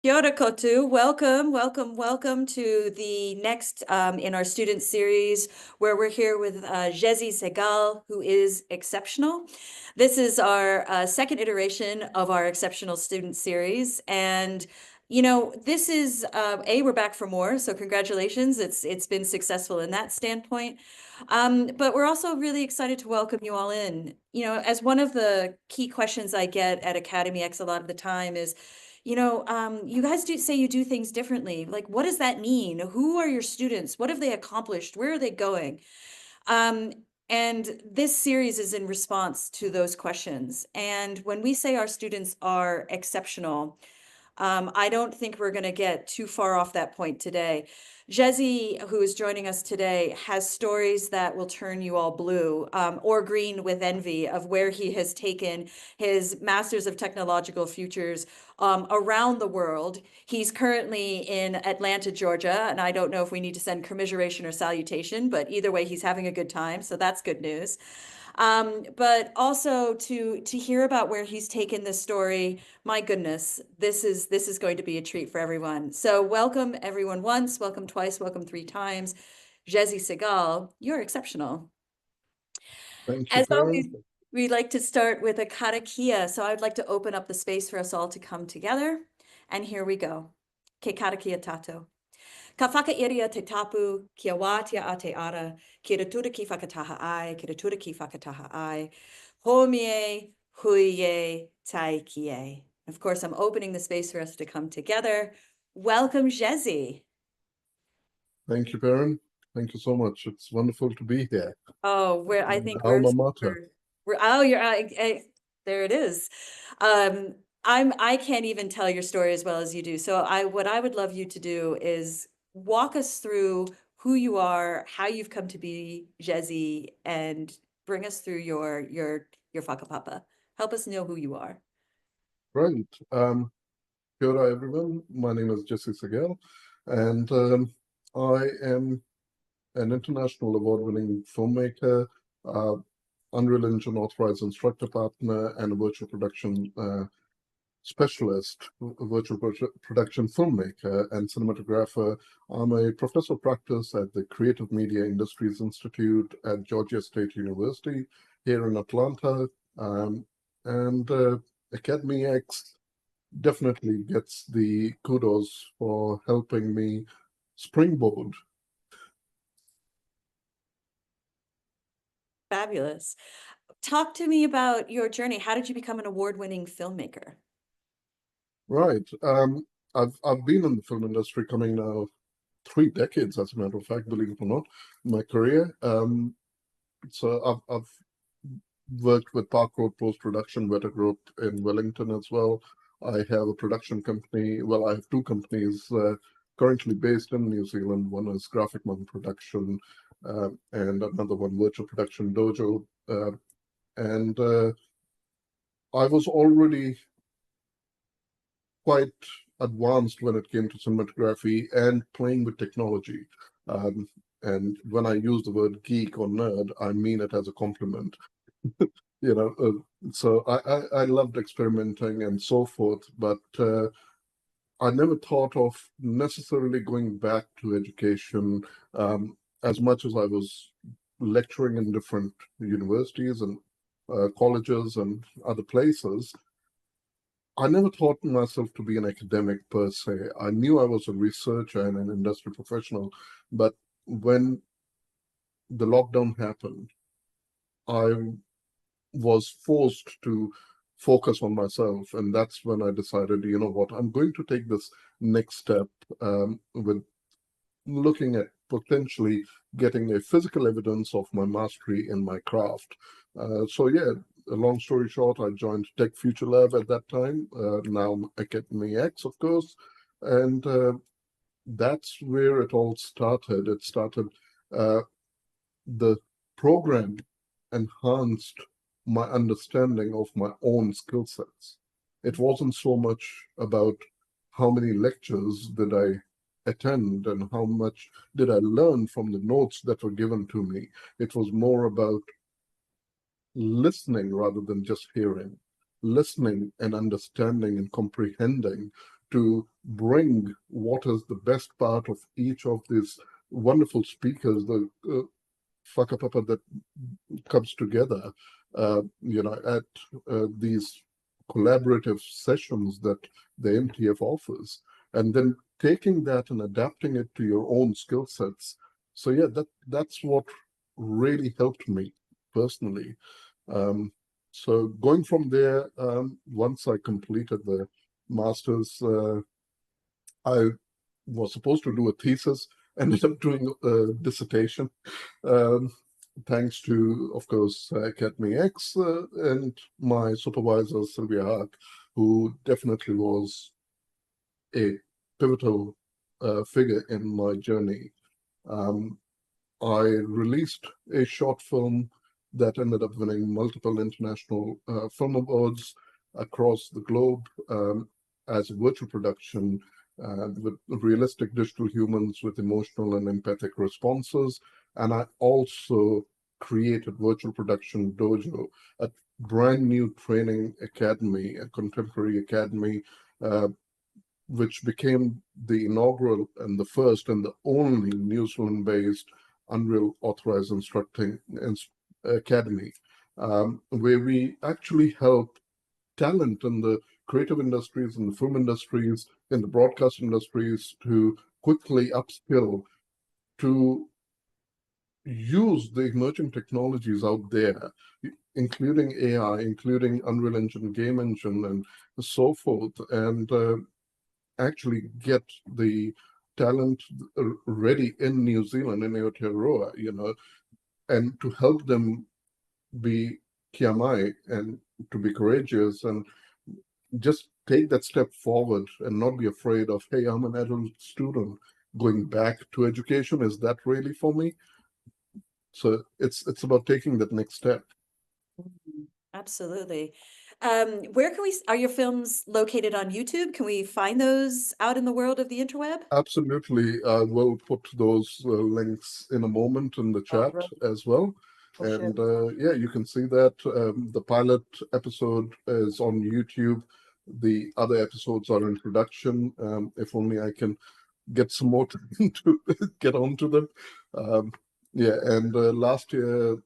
Kia ora koutou. Welcome, welcome, welcome to the next in our student series where we're here with Jeasy Sehgal, who is exceptional. This is our second iteration of our exceptional student series. And, you know, this is, we're back for more. So congratulations. It's been successful in that standpoint. But we're also really excited to welcome you all in. You know, as one of the key questions I get at academyEX a lot of the time is, you guys do say you do things differently. Like, what does that mean? Who are your students? What have they accomplished? Where are they going? And this series is in response to those questions. And when we say our students are exceptional, I don't think we're going to get too far off that point today. Jeasy, who is joining us today, has stories that will turn you all blue or green with envy of where he has taken his Masters of Technological Futures around the world. He's currently in Atlanta, Georgia, and I don't know if we need to send commiseration or salutation, but either way, he's having a good time, so that's good news. But also to hear about where he's taken this story, my goodness, this is going to be a treat for everyone. So welcome everyone once, welcome twice, welcome three times. Jeasy Sehgal, you're exceptional. Thank you, As Karen. always, we like to start with a karakia. So I'd like to open up the space for us all to come together. And here we go. Ke karakia tato. Ka whakairia te tapu, kia wātia a te ara, kia retura ki whakataha ai, kia retura ki whakataha ai, homie, huie, tai kie. Of course, I'm opening the space for us to come together. Welcome, Jeasy. Thank you, Karen. Thank you so much. It's wonderful to be here. Oh, I think Alma mater. there it is. I can't even tell your story as well as you do. So what I would love you to do is walk us through who you are, how you've come to be Jeasy, and bring us through your whakapapa. Help us know who you are. Right. Kia ora, everyone. My name is Jeasy Sehgal, and I am an international award-winning filmmaker, Unreal Engine Authorised Instructor Partner, and a virtual production specialist, virtual production filmmaker and cinematographer. I'm a professor of practice at the Creative Media Industries Institute at Georgia State University here in Atlanta. And academyEX definitely gets the kudos for helping me springboard. Fabulous. Talk to me about your journey. How did you become an award-winning filmmaker? Right. I've been in the film industry coming now 3 decades, as a matter of fact, believe it or not, my career. So I've worked with Park Road Post Production, Weta Group in Wellington as well. I have a production company. Well, I have 2 companies currently based in New Zealand. One is Graphic Monk Production, and another one, Virtual Production Dojo. And I was already quite advanced when it came to cinematography and playing with technology. And when I use the word geek or nerd, I mean it as a compliment. So I loved experimenting and so forth, but I never thought of necessarily going back to education as much as I was lecturing in different universities and colleges and other places. I never thought myself to be an academic per se. I knew I was a researcher and an industry professional, but when the lockdown happened, I was forced to focus on myself, and that's when I decided, you know what, I'm going to take this next step with looking at potentially getting a physical evidence of my mastery in my craft. So yeah, a long story short, I joined Tech Future Lab at that time, now academyEX, of course, and that's where it all started. It started, the program enhanced my understanding of my own skill sets. It wasn't so much about how many lectures did I attend and how much did I learn from the notes that were given to me. It was more about listening rather than just hearing, listening and understanding and comprehending to bring what is the best part of each of these wonderful speakers, the whakapapa that comes together, at these collaborative sessions that the MTF offers, and then taking that and adapting it to your own skill sets. So yeah, that's what really helped me personally. So going from there, once I completed the master's, I was supposed to do a thesis, ended up doing a dissertation, um, thanks to, of course, academyEX and my supervisor, Sylvia Hart, who definitely was a pivotal figure in my journey. Um, I released a short film that ended up winning multiple international film awards across the globe, as a virtual production with realistic digital humans with emotional and empathic responses. And I also created Virtual Production Dojo, a brand new training academy, a contemporary academy, uh, which became the inaugural and the first and the only New Zealand-based Unreal Authorized Instructing Academy, where we actually help talent in the creative industries, in the film industries, in the broadcast industries to quickly upskill, to use the emerging technologies out there, including AI, including Unreal Engine, Game Engine, and so forth, and actually get the talent ready in New Zealand, in Aotearoa, and to help them be kia mai and to be courageous and just take that step forward and not be afraid of, hey, I'm an adult student going back to education. Is that really for me? So it's about taking that next step. Absolutely. Where can are your films located on YouTube? Can we find those out in the world of the interweb? Absolutely. We'll put those links in a moment in the All chat right. as well. We'll share. And yeah, you can see that the pilot episode is on YouTube. The other episodes are in production. If only I can get some more time to get onto them. Yeah, and last year,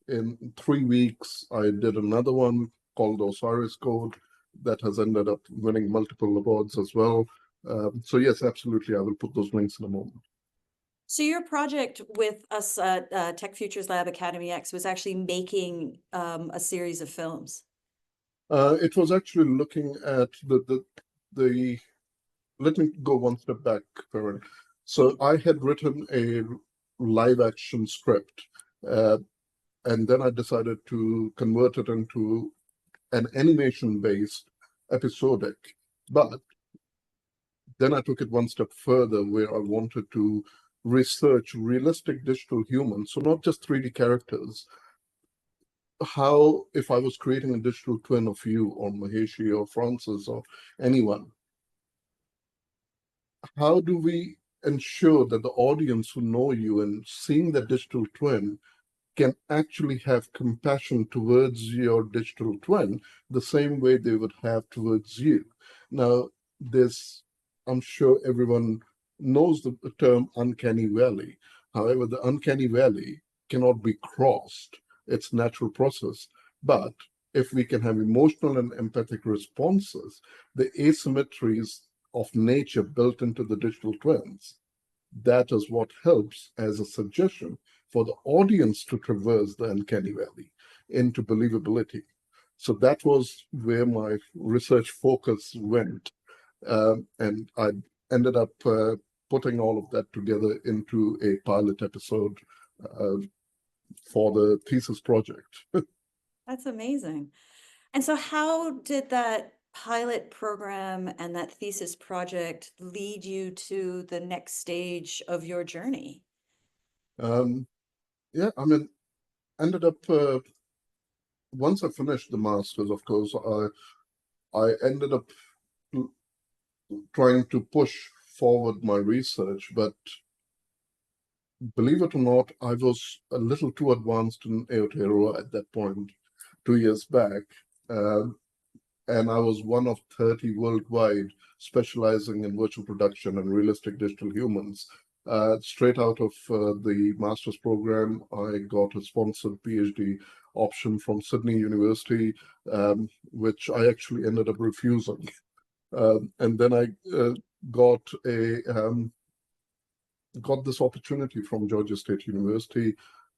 in 3 weeks, I did another one called Osiris Code that has ended up winning multiple awards as well. So yes, absolutely, I will put those links in a moment. So your project with us at Tech Futures Lab academyEX was actually making a series of films. It was actually looking at the let me go one step back, Karen. So I had written a live action script, and then I decided to convert it into an animation-based episodic. But then I took it one step further where I wanted to research realistic digital humans, so not just 3D characters. How, if I was creating a digital twin of you or Maheshi or Francis or anyone, how do we ensure that the audience who know you and seeing the digital twin can actually have compassion towards your digital twin the same way they would have towards you? Now, I'm sure everyone knows the term uncanny valley. However, the uncanny valley cannot be crossed. It's a natural process. But if we can have emotional and empathic responses, the asymmetries of nature built into the digital twins, that is what helps as a suggestion for the audience to traverse the uncanny valley into believability. So that was where my research focus went. And I ended up putting all of that together into a pilot episode uh, for the thesis project. That's amazing. And so how did that pilot program and that thesis project lead you to the next stage of your journey? Yeah, I mean, ended up once I finished the master's, of course, I ended up trying to push forward my research, but believe it or not, I was a little too advanced in Aotearoa at that point, 2 years back. and I was one of 30 worldwide specializing in virtual production and realistic digital humans. Straight out of the master's program, I got a sponsored PhD option from Sydney University, which I actually ended up refusing. And then I got this opportunity from Georgia State University,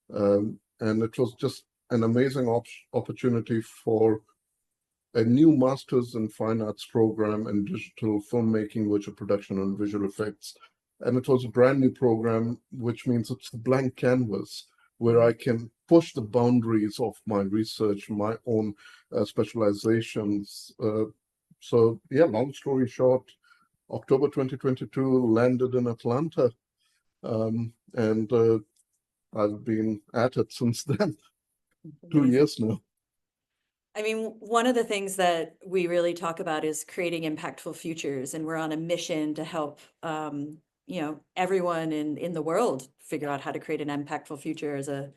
and it was just an amazing opportunity for a new master's in fine arts program in digital filmmaking, virtual production, and visual effects. And it was a brand new program, which means it's a blank canvas where I can push the boundaries of my research, my own specializations. So yeah, long story short, October 2022, landed in Atlanta, and I've been at it since then. 2 years now. I mean, one of the things that we really talk about is creating impactful futures, and we're on a mission to help, everyone in the world figure out how to create an impactful future as a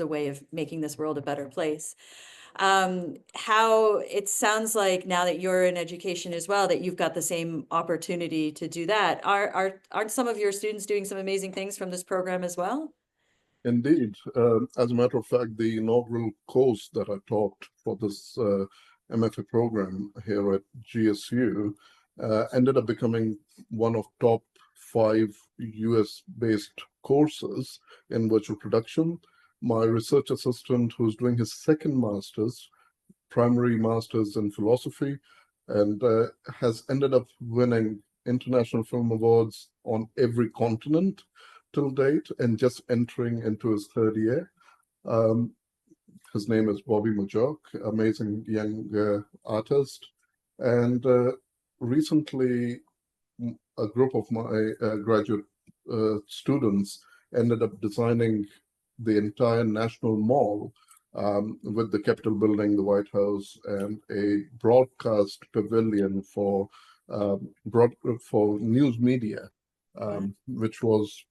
way of making this world a better place. How it sounds like now that you're in education as well, that you've got the same opportunity to do that. Aren't some of your students doing some amazing things from this program as well? Indeed. As a matter of fact, the inaugural course that I taught for this MFA program here at GSU ended up becoming one of top 5 US-based courses in virtual production. My research assistant, who's doing his second master's, primary master's in philosophy, and has ended up winning international film awards on every continent till date, and just entering into his 3rd year. His name is Bobby Majok, amazing young artist. And recently, a group of my graduate students ended up designing the entire National Mall with the Capitol Building, the White House, and a broadcast pavilion for news media, which was,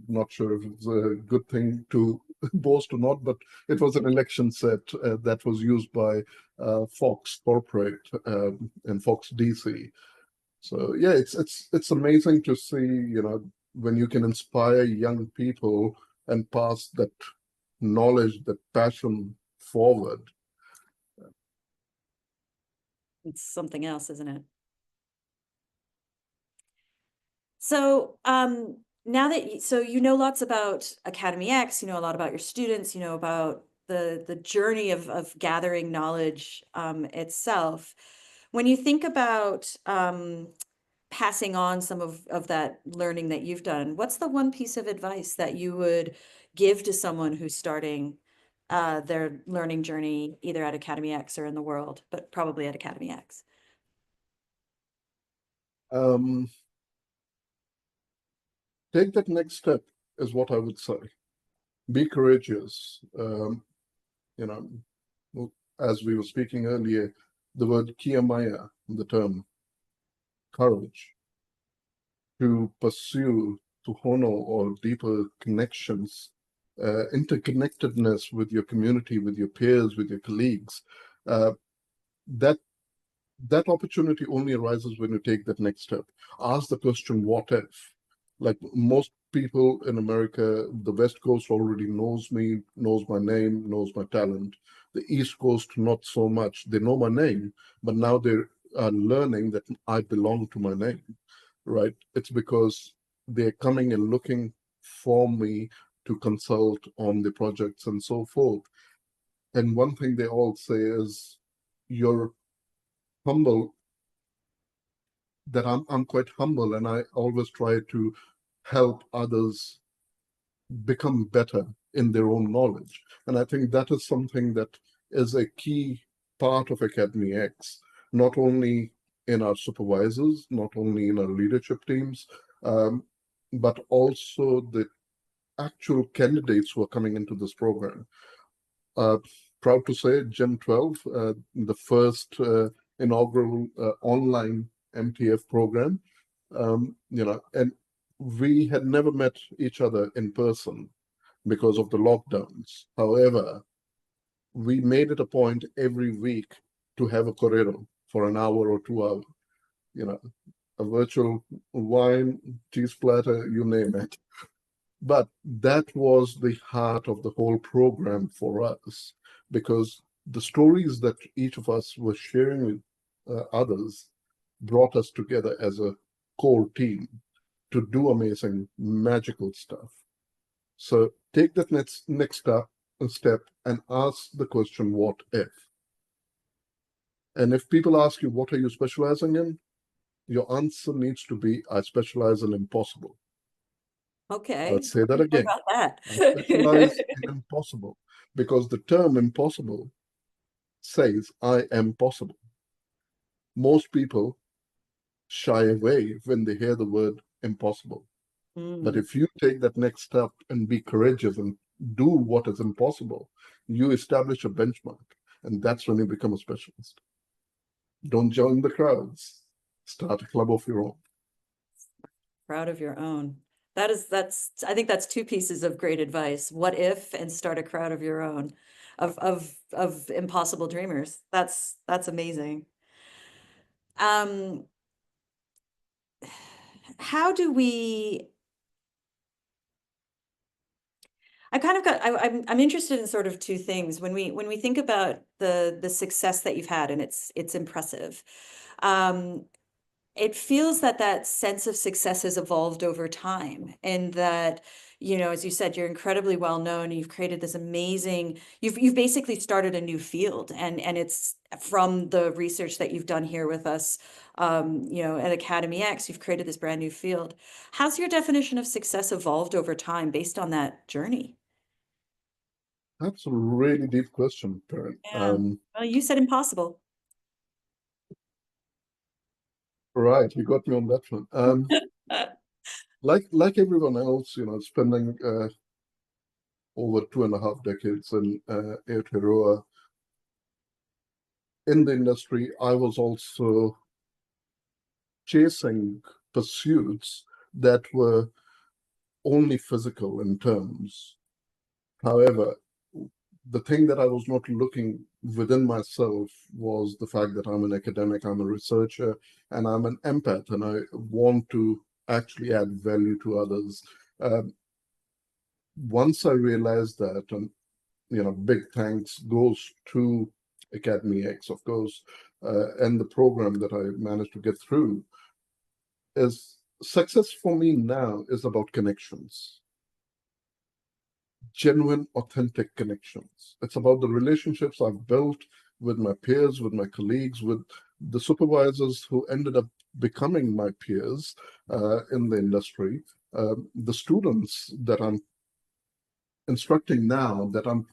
not sure if it's a good thing to boast or not, but it was an election set that was used by Fox Corporate and Fox DC. So yeah, it's amazing to see, when you can inspire young people and pass that knowledge, that passion forward. It's something else, isn't it? So now that so you know lots about academyEX, you know a lot about your students, you know about the journey of gathering knowledge itself. When you think about passing on some of that learning that you've done, what's the one piece of advice that you would give to someone who's starting their learning journey either at academyEX or in the world, but probably at academyEX? Take that next step is what I would say. Be courageous. As we were speaking earlier, the word kiyamaya, the term courage, to pursue, to honor or deeper connections, interconnectedness with your community, with your peers, with your colleagues. That opportunity only arises when you take that next step. Ask the question, what if? Like most people in America, the West Coast already knows me, knows my name, knows my talent. The East Coast, not so much. They know my name, but now they are learning that I belong to my name, right? It's because they're coming and looking for me to consult on the projects and so forth. And one thing they all say is, you're humble, that I'm quite humble, and I always try to help others become better in their own knowledge. And I think that is something that is a key part of academyEX, not only in our supervisors, not only in our leadership teams, but also the actual candidates who are coming into this program. Proud to say, Gen 12, the first inaugural online MTF program, and we had never met each other in person because of the lockdowns. However, we made it a point every week to have a corridor, for an hour or 2 hours, you know, a virtual wine, cheese platter, you name it. But that was the heart of the whole program for us, because the stories that each of us were sharing with others brought us together as a core team to do amazing, magical stuff. So take that next step and ask the question, what if? And if people ask you, what are you specializing in? Your answer needs to be, I specialize in impossible. Okay. Let's say that What again. about that? I specialize in impossible, because the term impossible says I am possible. Most people shy away when they hear the word impossible. But Mm. if you take that next step and be courageous and do what is impossible, you establish a benchmark. And that's when you become a specialist. Don't join the crowds. Start a club of your own. Proud of your own. I think that's two pieces of great advice. What if, and start a crowd of your own, of impossible dreamers. That's amazing. Um, how do we, I'm interested in sort of two things. When we think about the success that you've had, and it's impressive. Um, it feels that that sense of success has evolved over time, and that, as you said, you're incredibly well known. You've created this amazing, you've basically started a new field, and it's from the research that you've done here with us, at academyEX, you've created this brand new field. How's your definition of success evolved over time based on that journey? That's a really deep question, Perrin. Yeah. Well, you said impossible. Right, you got me on that one. Like everyone else, spending over 2.5 decades in Aotearoa in the industry, I was also chasing pursuits that were only physical in terms. However, the thing that I was not looking within myself was the fact that I'm an academic, I'm a researcher, and I'm an empath, and I want to actually add value to others. Once I realized that, and big thanks goes to academyEX, of course, and the program that I managed to get through, is success for me now is about connections, genuine, authentic connections. It's about the relationships I've built with my peers, with my colleagues, with the supervisors who ended up becoming my peers in the industry, the students that I'm instructing now, that I'm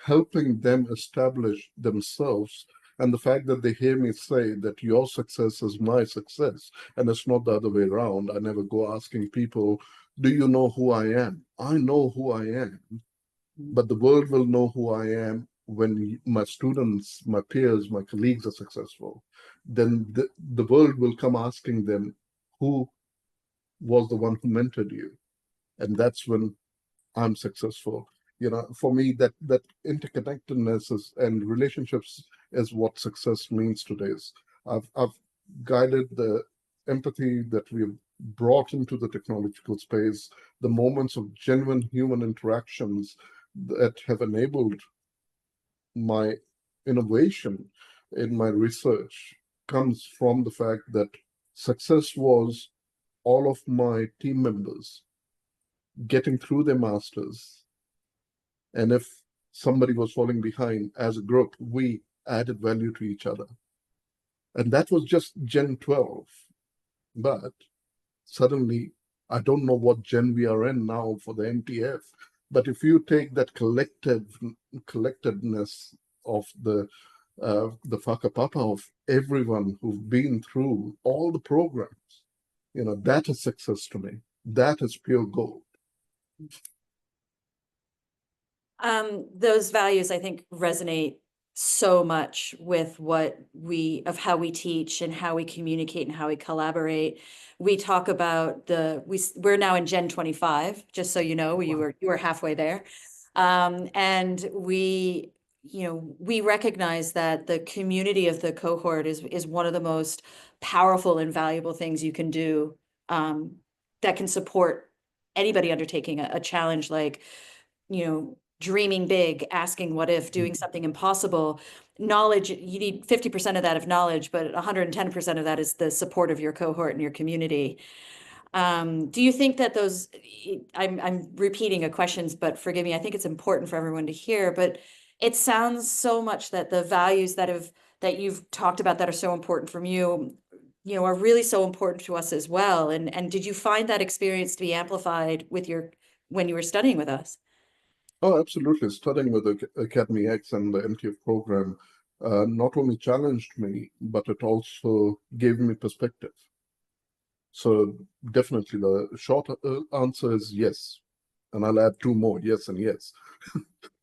helping them establish themselves. And the fact that they hear me say that your success is my success, and it's not the other way around. I never go asking people, do you know who I am? I know who I am, but the world will know who I am when my students, my peers, my colleagues are successful. Then the world will come asking them, who was the one who mentored you? And that's when I'm successful. For me, that interconnectedness and relationships is what success means today. I've guided the empathy that we've brought into the technological space, the moments of genuine human interactions that have enabled my innovation in my research comes from the fact that success was all of my team members getting through their masters. And if somebody was falling behind, as a group, we added value to each other. And that was just Gen 12. But suddenly, I don't know what gen we are in now for the MTF. But if you take that collectedness of the whakapapa of everyone who've been through all the programs, that is success to me. That is pure gold. Those values, I think, resonate so much with how we teach and how we communicate and how we collaborate. We talk about we're now in Gen 25, just so you know, you were halfway there. And we recognize that the community of the cohort is one of the most powerful and valuable things you can do, that can support anybody undertaking a challenge like, dreaming big, asking what if, doing something impossible. Knowledge, you need 50% of that of knowledge, but 110% of that is the support of your cohort and your community. Do you think that those, I'm repeating a questions, but forgive me, I think it's important for everyone to hear, but it sounds so much that the values that you've talked about that are so important from you, are really so important to us as well. And did you find that experience to be amplified when you were studying with us? Oh, absolutely. Studying with the academyEX and the MTF program not only challenged me, but it also gave me perspective. So definitely the short answer is yes. And I'll add two more, yes and yes.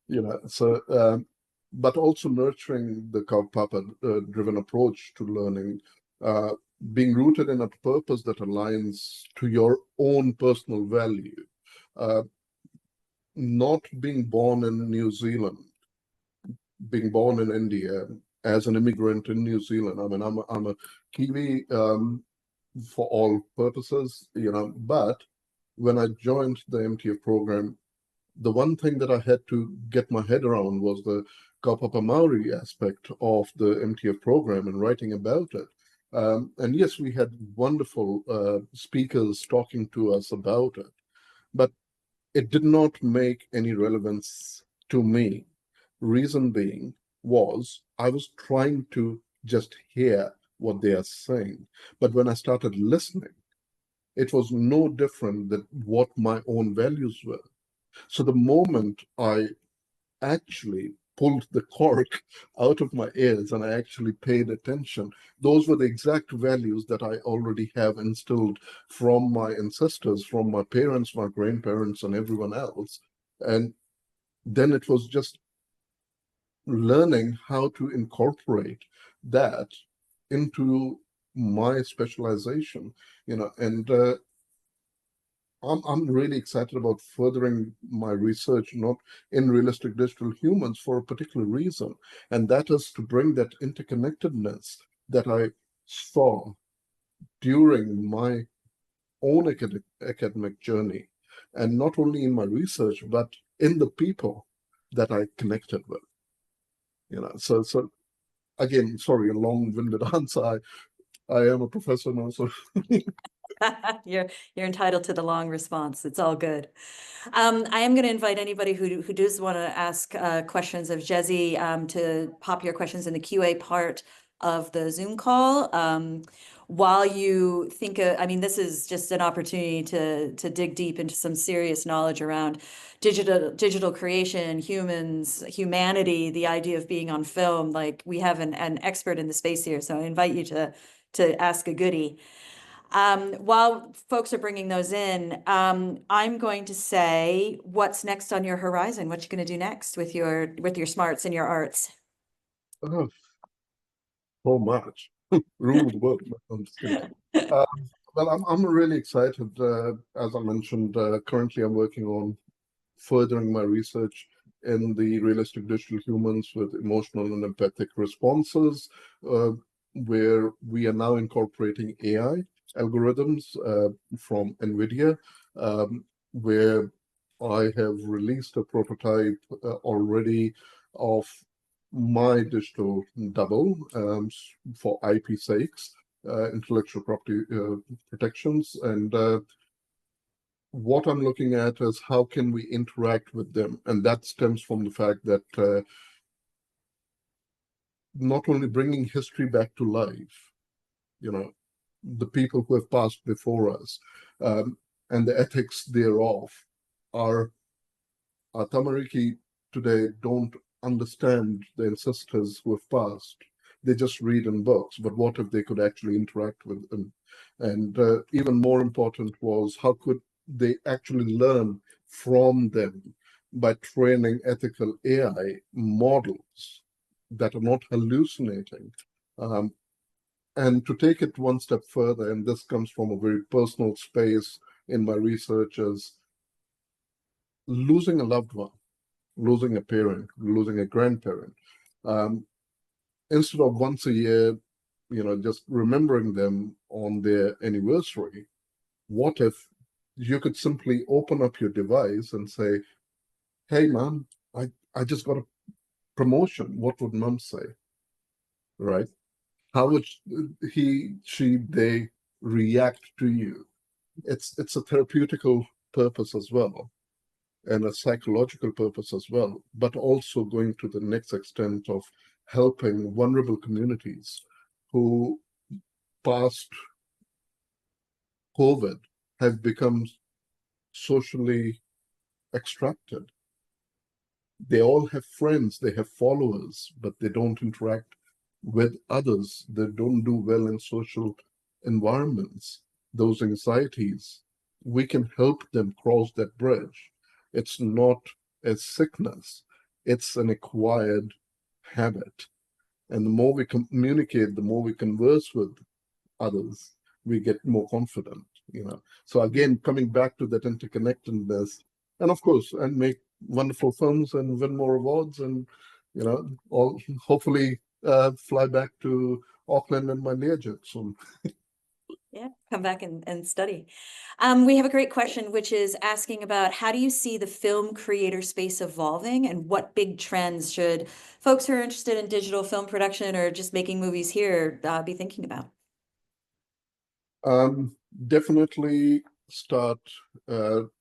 But also nurturing the Kaupapa driven approach to learning, uh, being rooted in a purpose that aligns to your own personal value. Not being born in New Zealand, being born in India as an immigrant in New Zealand. I mean, I'm a Kiwi for all purposes, but when I joined the MTF program, the one thing that I had to get my head around was the Kaupapa Maori aspect of the MTF program and writing about it. And yes, we had wonderful speakers talking to us about it, but it did not make any relevance to me. Reason being was I was trying to just hear what they are saying. But when I started listening, it was no different than what my own values were. So the moment I actually pulled the cork out of my ears and I actually paid attention, those were the exact values that I already have instilled from my ancestors, from my parents, my grandparents, and everyone else. And then it was just learning how to incorporate that into my specialization, and I'm really excited about furthering my research, not in realistic digital humans, for a particular reason, and that is to bring that interconnectedness that I saw during my own academic journey, and not only in my research, but in the people that I connected with. So again, sorry, a long-winded answer. I am a professor now, so You're entitled to the long response. It's all good. I am going to invite anybody who does want to ask questions of Jeasy to pop your questions in the QA part of the Zoom call. While you think, I mean, this is just an opportunity to dig deep into some serious knowledge around digital creation, humanity, the idea of being on film. Like we have an expert in the space here, so I invite you to ask a goodie. While folks are bringing those in, I'm going to say, what's next on your horizon? What you going to do next with your smarts and your arts? oh, so much. Rule the world. I'm just kidding. Uh, well, I'm really excited. As I mentioned, currently I'm working on furthering my research in the realistic digital humans with emotional and empathic responses, where we are now incorporating AI algorithms from NVIDIA, where I have released a prototype already of my digital double for IP sakes, intellectual property protections, and what I'm looking at is how can we interact with them, and that stems from the fact that not only bringing history back to life, the people who have passed before us, and the ethics thereof, our Tamariki today don't understand the ancestors who have passed. They just read in books, but what if they could actually interact with them? And even more important was how could they actually learn from them by training ethical AI models that are not hallucinating. Um, and to take it one step further, and this comes from a very personal space in my research, is losing a loved one. losing a parent, losing a grandparent. Instead of once a year, just remembering them on their anniversary, what if you could simply open up your device and say, hey, mom, I just got a promotion. What would mom say? Right? How would they react to you? It's a therapeutical purpose as well, and a psychological purpose as well, but also going to the next extent of helping vulnerable communities who past COVID have become socially extracted. They all have friends, they have followers, but they don't interact with others. They don't do well in social environments. Those anxieties, we can help them cross that bridge. It's not a sickness, it's an acquired habit. And the more we communicate, the more we converse with others, we get more confident. So again, coming back to that interconnectedness, and of course, and make wonderful films and win more awards, and all hopefully fly back to Auckland and my Learjet soon. Yeah, come back and study. We have a great question, which is asking about how do you see the film creator space evolving, and what big trends should folks who are interested in digital film production or just making movies here be thinking about? Definitely start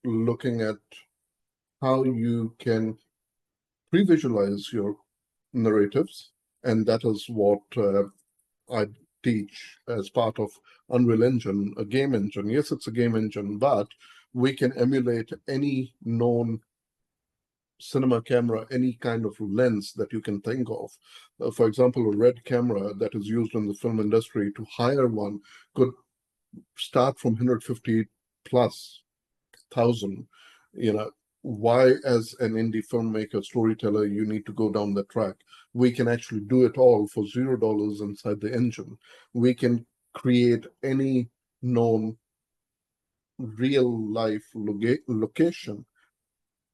looking at how you can pre-visualize your narratives, and that is what I teach as part of Unreal Engine, a game engine. Yes, it's a game engine, but we can emulate any known cinema camera, any kind of lens that you can think of. For example, a red camera that is used in the film industry, to hire one could start from 150 plus thousand. Why, as an indie filmmaker, storyteller, you need to go down the track? We can actually do it all for $0 inside the engine. We can create any known real life location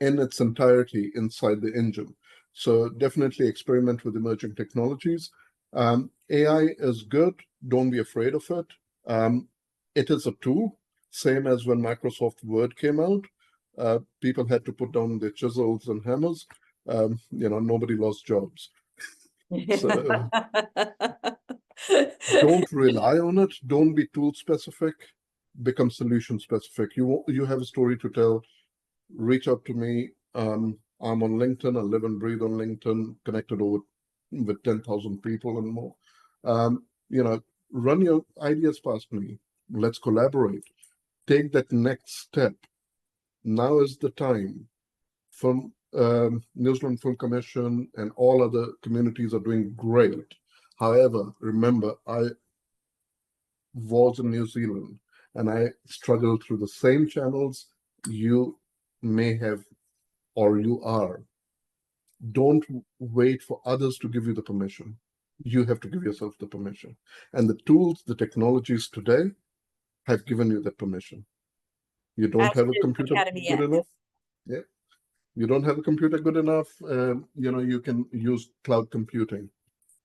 in its entirety inside the engine. So definitely experiment with emerging technologies. AI is good. Don't be afraid of it. It is a tool, same as when Microsoft Word came out. People had to put down their chisels and hammers. Nobody lost jobs. So don't rely on it. Don't be tool specific. Become solution specific. You have a story to tell. Reach out to me. I'm on LinkedIn. I live and breathe on LinkedIn. Connected over with 10,000 people and more. Run your ideas past me. Let's collaborate. Take that next step. Now is the time. From New Zealand Film Commission and all other communities are doing great. However, remember, I was in New Zealand and I struggled through the same channels you may have, or you are. Don't wait for others to give you the permission. You have to give yourself the permission. And the tools, the technologies today have given you that permission. You don't As have a did computer good academyEX. enough? Yeah. You don't have a computer good enough? You can use cloud computing.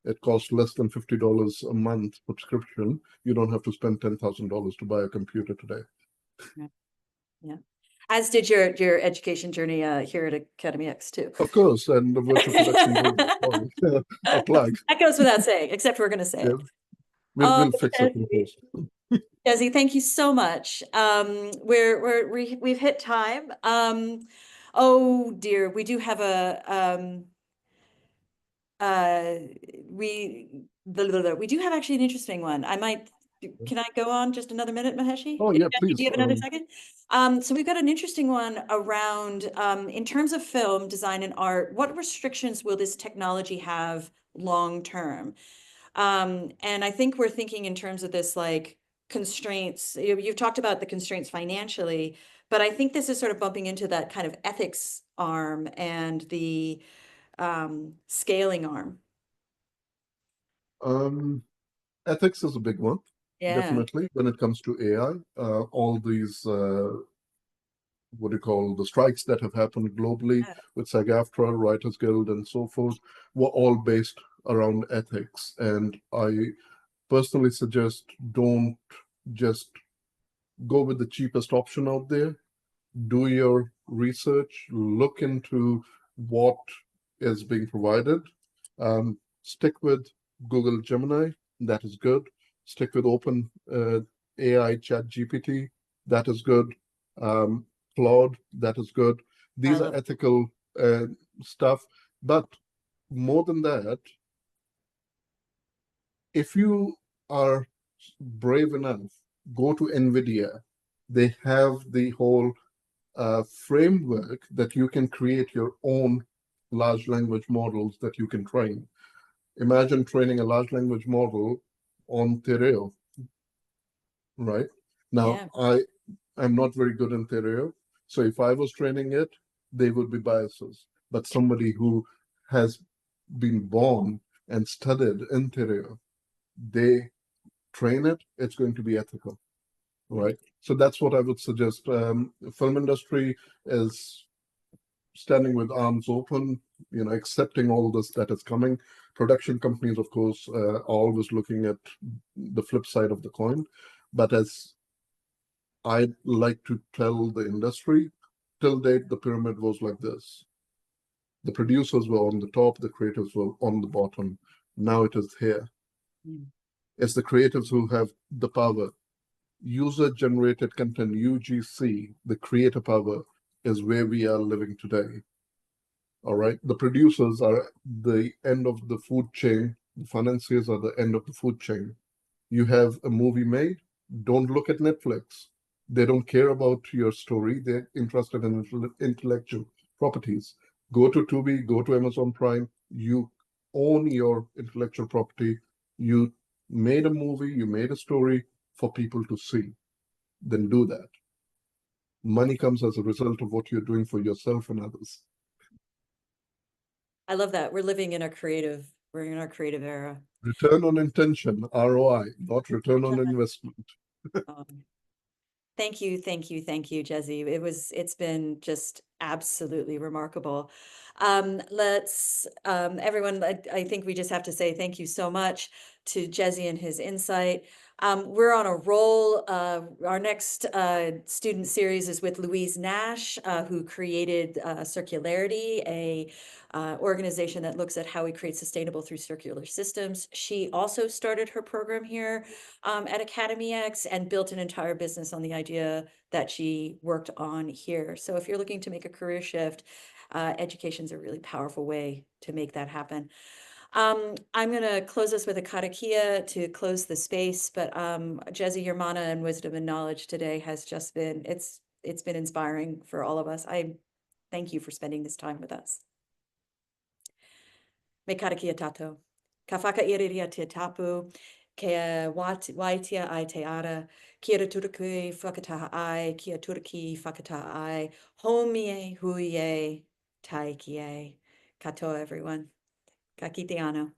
It costs less than $50 a month subscription. You don't have to spend $10,000 to buy a computer today. Yeah. As did your education journey here at academyEX too. Of course, and the Virtual Production Dojo. A plug. That goes without saying, except we're going to say Yeah. it. We'll fix it in post. Jeasy, thank you so much. We've hit time. Oh dear, we do have we do have actually an interesting one. Can I go on just another minute, Maheshi? Oh yeah, Do please. you have another second? So we've got an interesting one around, in terms of film design and art, what restrictions will this technology have long term? And I think we're thinking in terms of this like constraints. You've talked about the constraints financially, but I think this is sort of bumping into that kind of ethics arm and the scaling arm. Ethics is a big one, Yeah. definitely, when it comes to AI. All these what do you call, the strikes that have happened globally Yeah. with SAG-AFTRA, Writers Guild, and so forth, were all based around ethics. And I personally suggest don't just go with the cheapest option out there. Do your research, look into what is being provided. Stick with Google Gemini, that is good. Stick with Open AI Chat GPT, that is good. Claude, that is good. I These are love ethical stuff. But more than that, if you are brave enough, go to NVIDIA. They have the whole framework that you can create your own large language models that you can train. Imagine training a large language model on Tereo, right? Now, Yeah. I'm not very good in Tereo, so if I was training it, they would be biases. But somebody who has been born and studied in Tereo, they train it, it's going to be ethical, right? So that's what I would suggest. Film industry is standing with arms open, accepting all this that is coming. Production companies, of course, are always looking at the flip side of the coin. But as I'd like to tell the industry, till date, the pyramid was like this. The producers were on the top, the creatives were on the bottom. Now it is here. Mm. It's the creatives who have the power. User-generated content, UGC, the creator power, is where we are living today. All right. The producers are the end of the food chain. The financiers are the end of the food chain. You have a movie made, don't look at Netflix. They don't care about your story. They're interested in intellectual properties. Go to Tubi, go to Amazon Prime. You own your intellectual property. You made a movie, you made a story for people to see. Then do that. Money comes as a result of what you're doing for yourself and others. I love that. We're in our creative era. Return on intention, ROI, not return on investment. Um, Thank you, thank you, thank you, Jeasy. It's been just absolutely remarkable. Everyone, I think we just have to say thank you so much to Jeasy and his insight. We're on a roll. Our next student series is with Louise Nash, who created Circularity, a organization that looks at how we create sustainable through circular systems. She also started her program here at academyEX and built an entire business on the idea that she worked on here. So if you're looking to make a career shift, education's a really powerful way to make that happen. I'm going to close us with a karakia to close the space, but Jeasy, your mana and wisdom and knowledge today has just been, it's been inspiring for all of us. I thank you for spending this time with us. Me karakia tato. Ka whakairiria te tapu, ke waitia ai te ara, kia turaki whakataha ai, kia turaki whakataha ai, homie huie, tai kie. Katoa, everyone. Ka kite ano.